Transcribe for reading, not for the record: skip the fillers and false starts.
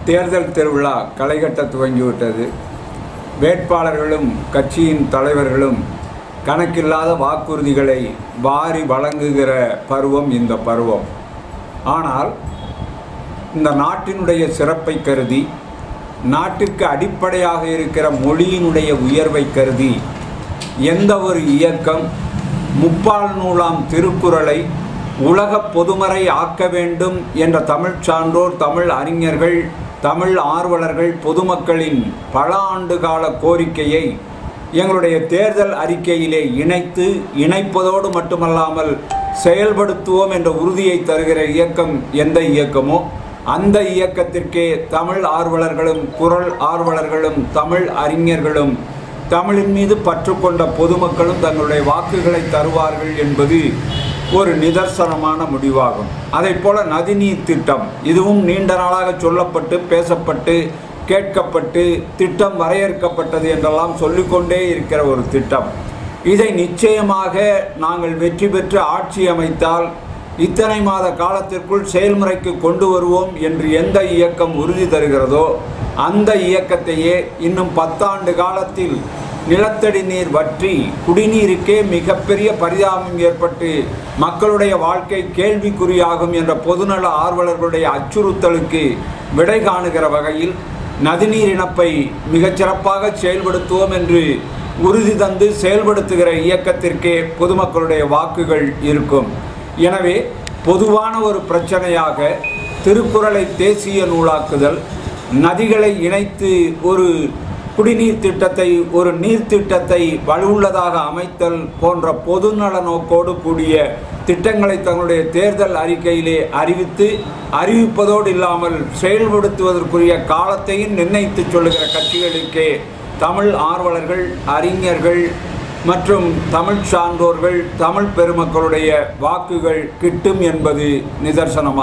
தேர்தல் திருவிழா களைகட்ட துவங்கிவிட்டது. வேட்பாளர்களும் கட்சியின் தலைவர்களும் கணக்கில்லாத வாக்குறுதிகளை வாரி வழங்குகிற பருவம் இந்த பருவம். ஆனால் இந்த நாட்டினுடைய சிறப்பை கருதி, நாட்டிற்கு அடிப்படையாக இருக்கிற மொழியினுடைய உயர்வை கருதி எந்த ஒரு இயக்கம் முப்பால் நூலாம் திருக்குறளை உலக பொதுமறை ஆக்க வேண்டும் என்ற தமிழ் சான்றோர், தமிழ் அறிஞர்கள், தமிழ் ஆர்வலர்கள், பொதுமக்களின் பல ஆண்டுகால கோரிக்கையை எங்களுடைய தேர்தல் அறிக்கையிலே இணைப்பதோடு மட்டுமல்லாமல் செயல்படுத்துவோம் என்ற உறுதியை தருகிற இயக்கம் எந்த இயக்கமோ அந்த இயக்கத்திற்கே தமிழ் ஆர்வலர்களும், குரல் ஆர்வலர்களும், தமிழ் அறிஞர்களும், தமிழின் மீது பற்று கொண்ட பொதுமக்களும் தங்களுடைய வாக்குகளை தருவார்கள் என்பது ஒரு நிதர்சனமான முடிவாகும். அதைப்போல நதிநீர் திட்டம், இதுவும் நீண்ட நாளாக சொல்லப்பட்டு, பேசப்பட்டு, கேட்கப்பட்டு, திட்டம் வரையறுக்கப்பட்டது என்றெல்லாம் சொல்லிக்கொண்டே இருக்கிற ஒரு திட்டம். இதை நிச்சயமாக நாங்கள் வெற்றி பெற்று ஆட்சி அமைத்தால் இத்தனை மாத காலத்திற்குள் செயல்முறைக்கு கொண்டு வருவோம் என்று எந்த இயக்கம் உறுதி தருகிறதோ அந்த இயக்கத்தையே இன்னும் 10 ஆண்டு காலத்தில் நிலத்தடி நீர் வற்றி குடிநீருக்கே மிகப்பெரிய பரிதாபம் ஏற்பட்டு மக்களுடைய வாழ்க்கை கேள்விக்குறியாகும் என்ற பொதுநல ஆர்வலர்களுடைய அச்சுறுத்தலுக்கு விடை காணுகிற வகையில் நதிநீர் இணைப்பை மிகச்சிறப்பாக செயல்படுத்துவோம் என்று உறுதி தந்து செயல்படுத்துகிற இயக்கத்திற்கே பொதுமக்களுடைய வாக்குகள் இருக்கும். எனவே பொதுவான ஒரு பிரச்சனையாக திருக்குறளை தேசிய நூலாக்குதல், நதிகளை இணைத்து ஒரு குடிநீர் திட்டத்தை, ஒரு நீர்த்திட்டத்தை வலுவுள்ளதாக அமைத்தல் போன்ற பொதுநல நோக்கோடு கூடிய திட்டங்களை தங்களுடைய தேர்தல் அறிக்கையிலே அறிவிப்பதோடு இல்லாமல் செயல்படுத்துவதற்குரிய காலத்தையும் நிர்ணயித்து சொல்லுகிற கட்சிகளுக்கே தமிழ் ஆர்வலர்கள், அறிஞர்கள் மற்றும் தமிழ் சான்றோர்கள், தமிழ் பெருமக்களுடைய வாக்குகள் கிட்டும் என்பது நிதர்சனமாகும்.